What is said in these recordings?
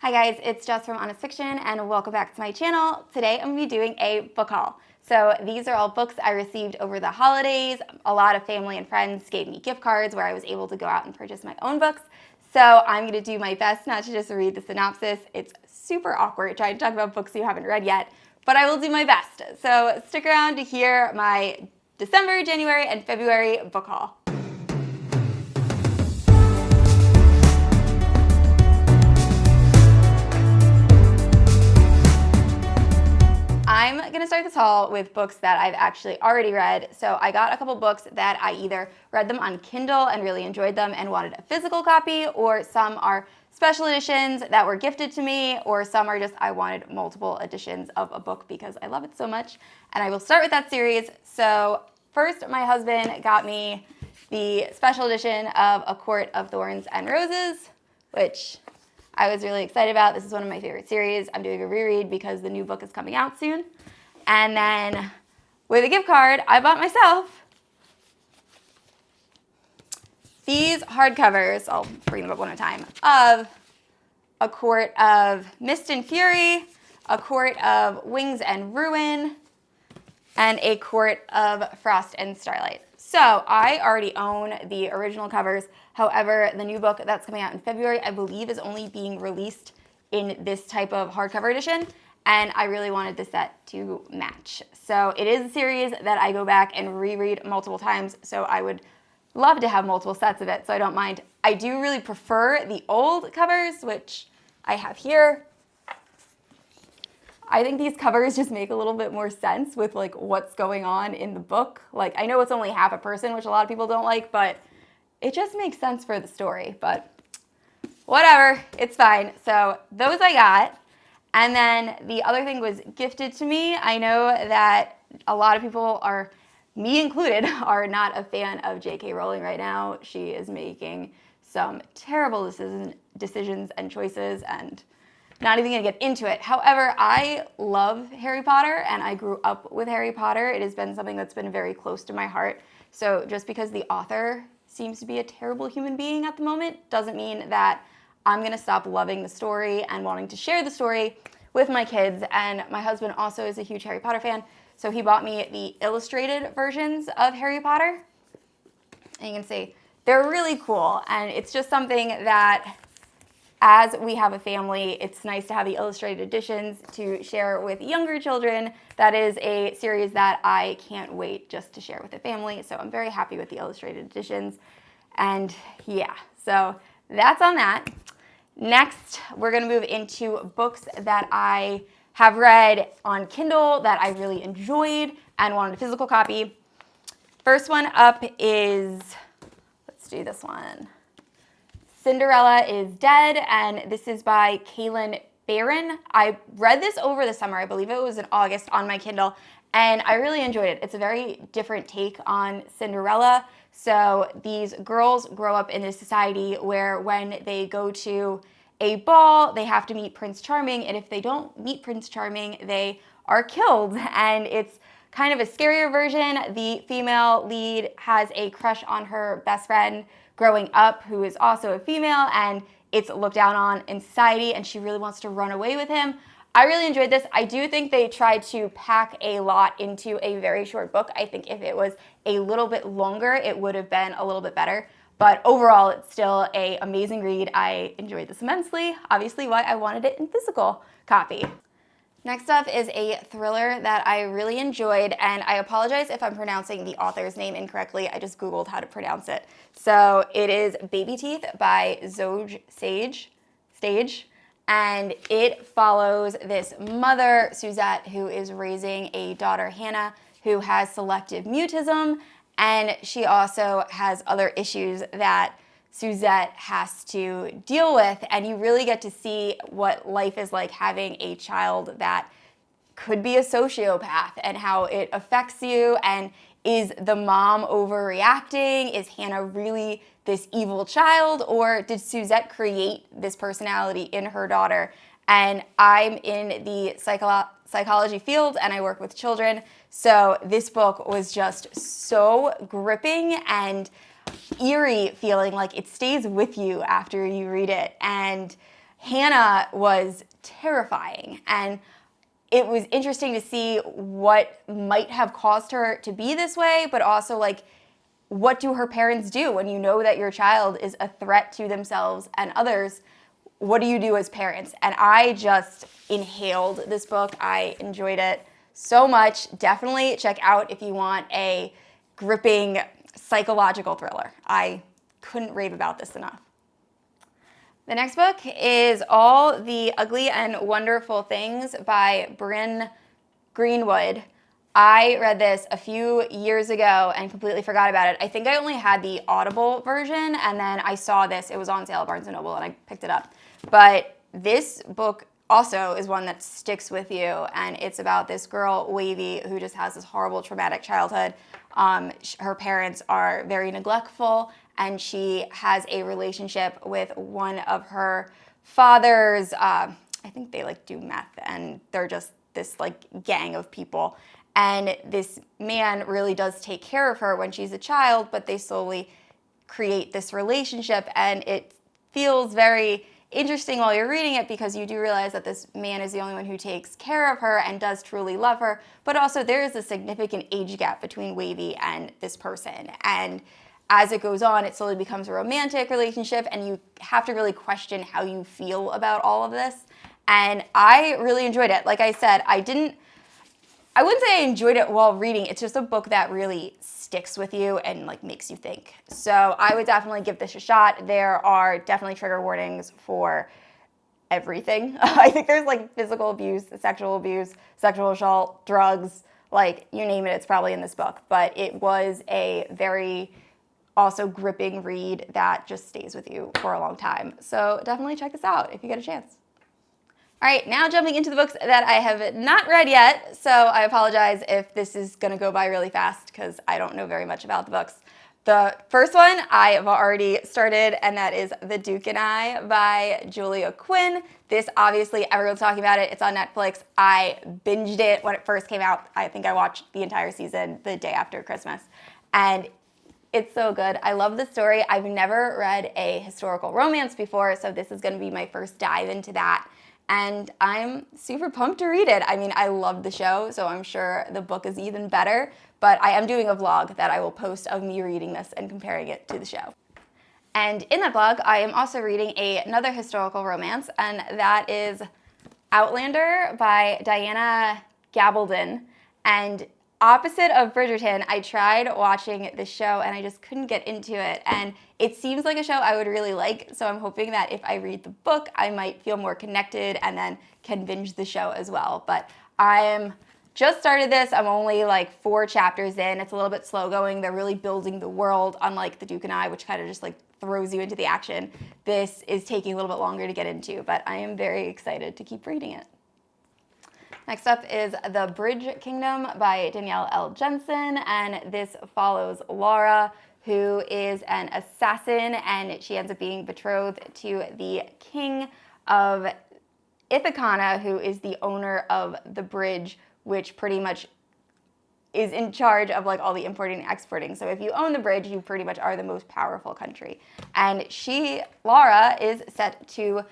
Hi guys, it's Jess from Honest Fiction and welcome back to my channel. Today I'm going to be doing a book haul. So these are all books I received over the holidays. A lot of family and friends gave me gift cards where I was able to go out and purchase my own books. So I'm going to do my best not to just read the synopsis. It's super awkward trying to talk about books you haven't read yet, but I will do my best. So stick around to hear my December, January, and February book haul. I'm going to start this haul with books that I've actually already read. So I got a couple books that I either read them on Kindle and really enjoyed them and wanted a physical copy, or some are special editions that were gifted to me, or some are just I wanted multiple editions of a book because I love it so much. And I will start with that series. So first, my husband got me the special edition of A Court of Thorns and Roses, which I was really excited about. This is one of my favorite series. I'm doing a reread because the new book is coming out soon. And then with a gift card, I bought myself these hardcovers, I'll bring them up one at a time, of A Court of Mist and Fury, A Court of Wings and Ruin, and A Court of Frost and Starlight. So I already own the original covers. However, the new book that's coming out in February, I believe, is only being released in this type of hardcover edition, and I really wanted the set to match. So it is a series that I go back and reread multiple times, so I would love to have multiple sets of it, so I don't mind. I do really prefer the old covers, which I have here. I think these covers just make a little bit more sense with like what's going on in the book. Like, I know it's only half a person, which a lot of people don't like, but it just makes sense for the story. But whatever, it's fine. So those I got. And then the other thing was gifted to me. I know that a lot of people are, me included, are not a fan of J.K. Rowling right now. She is making some terrible decisions and choices, and not even gonna get into it. However, I love Harry Potter and I grew up with Harry Potter. It has been something that's been very close to my heart. So just because the author seems to be a terrible human being at the moment doesn't mean that I'm gonna stop loving the story and wanting to share the story with my kids. And my husband also is a huge Harry Potter fan, so he bought me the illustrated versions of Harry Potter. And you can see they're really cool, and it's just something that, as we have a family, it's nice to have the illustrated editions to share with younger children. That is a series that I can't wait just to share with the family. So I'm very happy with the illustrated editions. And yeah, so that's on that. Next, we're gonna move into books that I have read on Kindle that I really enjoyed and wanted a physical copy. First one up is, let's do this one. Cinderella is Dead, and this is by Kalynn. I read this over the summer. I believe it was in August on my Kindle, and I really enjoyed it. It's a very different take on Cinderella. So these girls grow up in a society where when they go to a ball, they have to meet Prince Charming, and if they don't meet Prince Charming, they are killed. And it's kind of a scarier version. The female lead has a crush on her best friend growing up, who is also a female, and it's looked down on in society, and she really wants to run away with him. I really enjoyed this. I do think they tried to pack a lot into a very short book. I think if it was a little bit longer, it would have been a little bit better. But overall, it's still an amazing read. I enjoyed this immensely. Obviously, why I wanted it in physical copy. Next up is a thriller that I really enjoyed, and I apologize if I'm pronouncing the author's name incorrectly. I just Googled how to pronounce it. So it is Baby Teeth by Zoje Stage, and it follows this mother, Suzette, who is raising a daughter, Hannah, who has selective mutism, and she also has other issues that Suzette has to deal with, and you really get to see what life is like having a child that could be a sociopath and how it affects you. And is the mom overreacting? Is Hannah really this evil child, or did Suzette create this personality in her daughter? And I'm in the psychology field and I work with children, so this book was just so gripping and eerie feeling, like it stays with you after you read it. And Hannah was terrifying, and it was interesting to see what might have caused her to be this way, but also like, what do her parents do when you know that your child is a threat to themselves and others? What do you do as parents? And I just inhaled this book. I enjoyed it so much. Definitely check out if you want a gripping psychological thriller. I couldn't rave about this enough. The next book is All the Ugly and Wonderful Things by Bryn Greenwood. I read this a few years ago and completely forgot about it. I think I only had the Audible version, and then I saw this. It was on sale at Barnes & Noble, and I picked it up. But this book also is one that sticks with you, and it's about this girl, Wavy, who just has this horrible traumatic childhood. Her parents are very neglectful, and she has a relationship with one of her father's, I think they like do meth, and they're just this like gang of people. And this man really does take care of her when she's a child, but they slowly create this relationship, and it feels very interesting while you're reading it because you do realize that this man is the only one who takes care of her and does truly love her, but also there is a significant age gap between Wavy and this person. And as it goes on, it slowly becomes a romantic relationship, and you have to really question how you feel about all of this. And I really enjoyed it. Like I said, I wouldn't say I enjoyed it while reading. It's just a book that really sticks with you and like makes you think. So I would definitely give this a shot. There are definitely trigger warnings for everything. I think there's like physical abuse, sexual assault, drugs, like you name it, it's probably in this book. But it was a very also gripping read that just stays with you for a long time. So definitely check this out if you get a chance. All right, now jumping into the books that I have not read yet, so I apologize if this is going to go by really fast because I don't know very much about the books. The first one I have already started, and that is The Duke and I by Julia Quinn. This, obviously, everyone's talking about it. It's on Netflix. I binged it when it first came out. I think I watched the entire season the day after Christmas, and it's so good. I love the story. I've never read a historical romance before, so this is going to be my first dive into that. And I'm super pumped to read it. I mean, I love the show, so I'm sure the book is even better. But I am doing a vlog that I will post of me reading this and comparing it to the show. And in that vlog, I am also reading another historical romance, and that is Outlander by Diana Gabaldon. And opposite of Bridgerton, I tried watching the show and I just couldn't get into it. And it seems like a show I would really like, so I'm hoping that if I read the book, I might feel more connected and then can binge the show as well. But I'm just started this. I'm only like 4 chapters in. It's a little bit slow going. They're really building the world, unlike The Duke and I, which kind of just like throws you into the action. This is taking a little bit longer to get into, but I am very excited to keep reading it. Next up is The Bridge Kingdom by Danielle L. Jensen, and this follows Laura, who is an assassin, and she ends up being betrothed to the king of Ithaca, who is the owner of the bridge, which pretty much is in charge of like all the importing and exporting. So if you own the bridge, you pretty much are the most powerful country. And Laura, is set to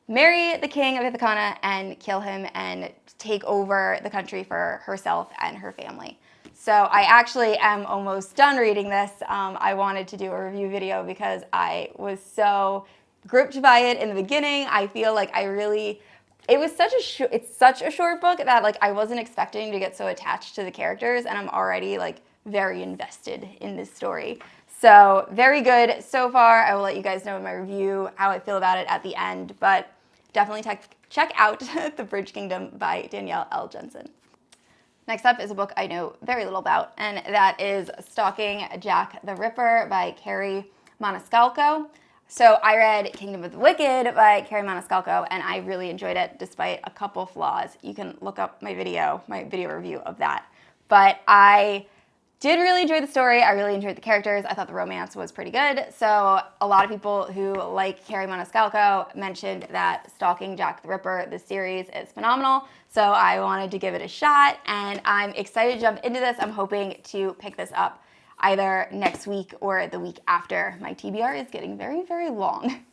marry the king of Ithaca and kill him and take over the country for herself and her family. So I actually am almost done reading this. I wanted to do a review video because I was so gripped by it in the beginning. I feel like it's such a short book that like I wasn't expecting to get so attached to the characters, and I'm already like very invested in this story. So very good so far. I will let you guys know in my review how I feel about it at the end, but definitely check out The Bridge Kingdom by Danielle L. Jensen. Next up is a book I know very little about, and that is Stalking Jack the Ripper by Kerri Maniscalco. So I read Kingdom of the Wicked by Kerri Maniscalco, and I really enjoyed it despite a couple flaws. You can look up my video review of that. But I did really enjoy the story. I really enjoyed the characters. I thought the romance was pretty good. So a lot of people who like Kerri Maniscalco mentioned that Stalking Jack the Ripper, the series, is phenomenal. So I wanted to give it a shot, and I'm excited to jump into this. I'm hoping to pick this up either next week or the week after. My TBR is getting very, very long.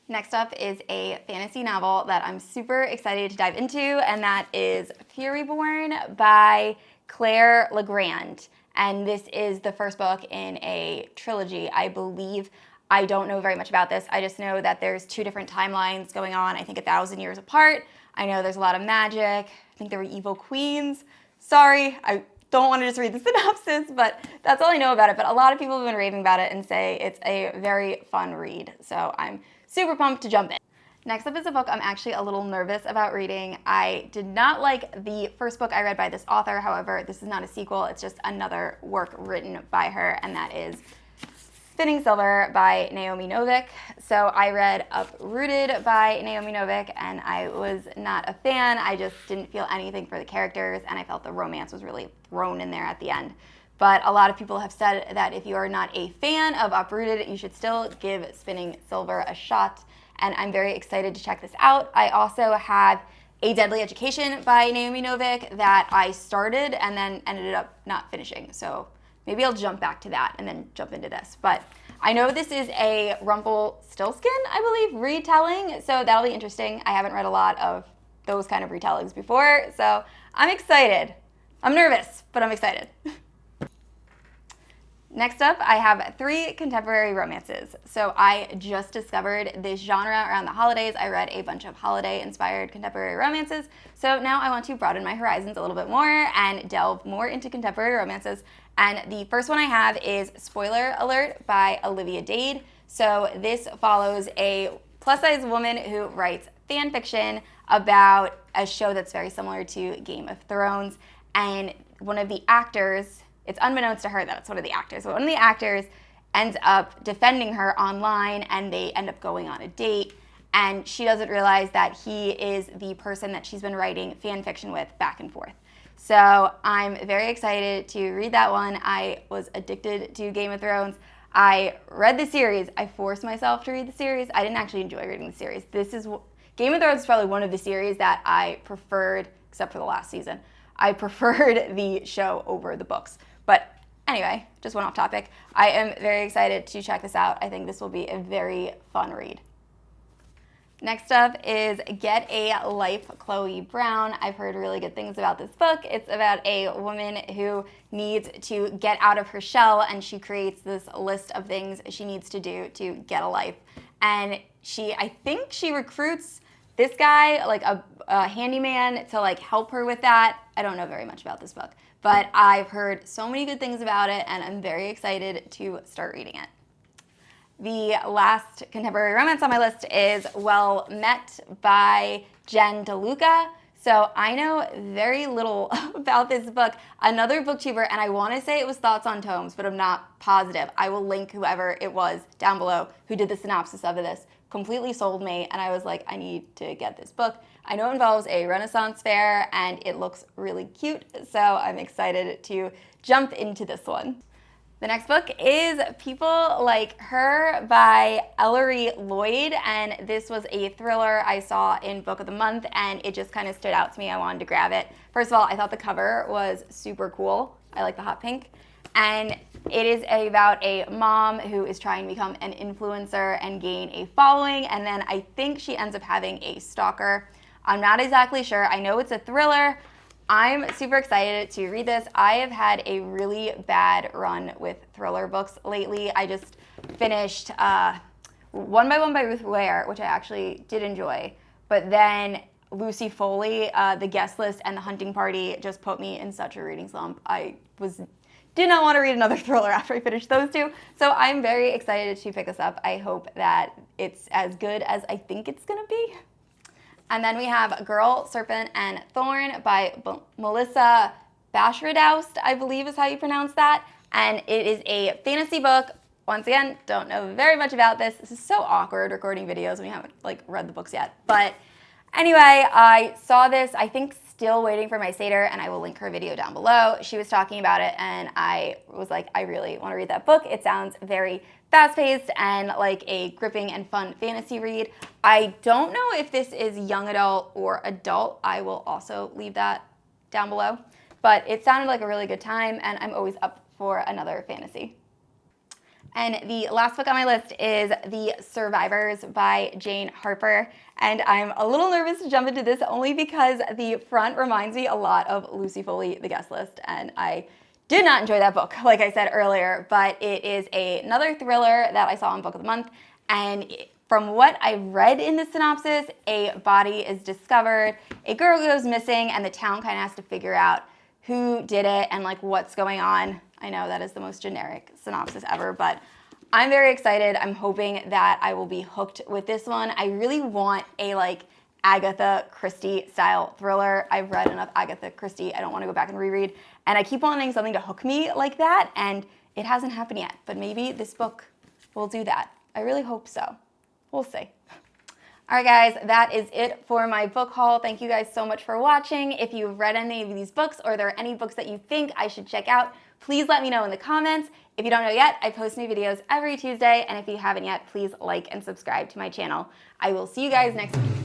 Next up is a fantasy novel that I'm super excited to dive into, and that is FuryBorn by Claire Legrand. And this is the first book in a trilogy, I believe. I don't know very much about this. I just know that there's 2 different timelines going on, I think 1,000 years apart. I know there's a lot of magic. I think there were evil queens. Sorry, I don't want to just read the synopsis, but that's all I know about it. But a lot of people have been raving about it and say it's a very fun read. So I'm super pumped to jump in. Next up is a book I'm actually a little nervous about reading. I did not like the first book I read by this author. However, this is not a sequel. It's just another work written by her, and that is Spinning Silver by Naomi Novik. So I read Uprooted by Naomi Novik, and I was not a fan. I just didn't feel anything for the characters, and I felt the romance was really thrown in there at the end. But a lot of people have said that if you are not a fan of Uprooted, you should still give Spinning Silver a shot, and I'm very excited to check this out. I also have A Deadly Education by Naomi Novik that I started and then ended up not finishing. So maybe I'll jump back to that and then jump into this. But I know this is a Rumpelstiltskin, I believe, retelling, so that'll be interesting. I haven't read a lot of those kind of retellings before, so I'm excited. I'm nervous, but I'm excited. Next up, I have 3 contemporary romances. So I just discovered this genre around the holidays. I read a bunch of holiday-inspired contemporary romances, so now I want to broaden my horizons a little bit more and delve more into contemporary romances. And the first one I have is Spoiler Alert by Olivia Dade. So this follows a plus-size woman who writes fan fiction about a show that's very similar to Game of Thrones, and one of the actors, it's unbeknownst to her that it's one of the actors, but one of the actors ends up defending her online, and they end up going on a date, and she doesn't realize that he is the person that she's been writing fan fiction with back and forth. So I'm very excited to read that one. I was addicted to Game of Thrones. I read the series. I forced myself to read the series. I didn't actually enjoy reading the series. Game of Thrones is probably one of the series that I preferred, except for the last season. I preferred the show over the books. But anyway, just went off topic. I am very excited to check this out. I think this will be a very fun read. Next up is Get a Life, Chloe Brown. I've heard really good things about this book. It's about a woman who needs to get out of her shell, and she creates this list of things she needs to do to get a life. And I think she recruits this guy, like a handyman, to like help her with that. I don't know very much about this book, but I've heard so many good things about it, and I'm very excited to start reading it. The last contemporary romance on my list is Well Met by Jen DeLuca. So I know very little about this book. Another booktuber, and I want to say it was Thoughts on Tomes, but I'm not positive. I will link whoever it was down below who did the synopsis of this. Completely sold me, and I was like, I need to get this book. I know it involves a Renaissance fair, and it looks really cute, so I'm excited to jump into this one. The next book is People Like Her by Ellery Lloyd, and this was a thriller I saw in Book of the Month, and it just kind of stood out to me. I wanted to grab it. First of all, I thought the cover was super cool. I like the hot pink. And it is about a mom who is trying to become an influencer and gain a following, and then I think she ends up having a stalker. I'm not exactly sure. I know it's a thriller. I'm super excited to read this. I have had a really bad run with thriller books lately. I just finished One by One by Ruth Ware, which I actually did enjoy. But then Lucy Foley, The Guest List, and The Hunting Party just put me in such a reading slump. I did not want to read another thriller after I finished those 2. So I'm very excited to pick this up. I hope that it's as good as I think it's going to be. And then we have Girl, Serpent, and Thorn by Melissa Bashredoust, I believe is how you pronounce that. And it is a fantasy book. Once again, don't know very much about this. This is so awkward recording videos when you haven't read the books yet. But anyway, I saw this, I think still waiting for my satyr, and I will link her video down below. She was talking about it, and I was like, I really want to read that book. It sounds very fast-paced and like a gripping and fun fantasy read. I don't know if this is young adult or adult. I will also leave that down below. But it sounded like a really good time, and I'm always up for another fantasy. And the last book on my list is The Survivors by Jane Harper. And I'm a little nervous to jump into this only because the front reminds me a lot of Lucy Foley, The Guest List. And I did not enjoy that book, like I said earlier, but it is another thriller that I saw on Book of the Month. And from what I read in the synopsis, a body is discovered, a girl goes missing, and the town kind of has to figure out who did it and like what's going on. I know that is the most generic synopsis ever, but I'm very excited. I'm hoping that I will be hooked with this one. I really want a like Agatha Christie style thriller. I've read enough Agatha Christie. I don't want to go back and reread. And I keep wanting something to hook me like that, and it hasn't happened yet. But maybe this book will do that. I really hope so. We'll see. All right, guys, that is it for my book haul. Thank you guys so much for watching. If you've read any of these books or there are any books that you think I should check out, please let me know in the comments. If you don't know yet, I post new videos every Tuesday, and if you haven't yet, please like and subscribe to my channel. I will see you guys next week.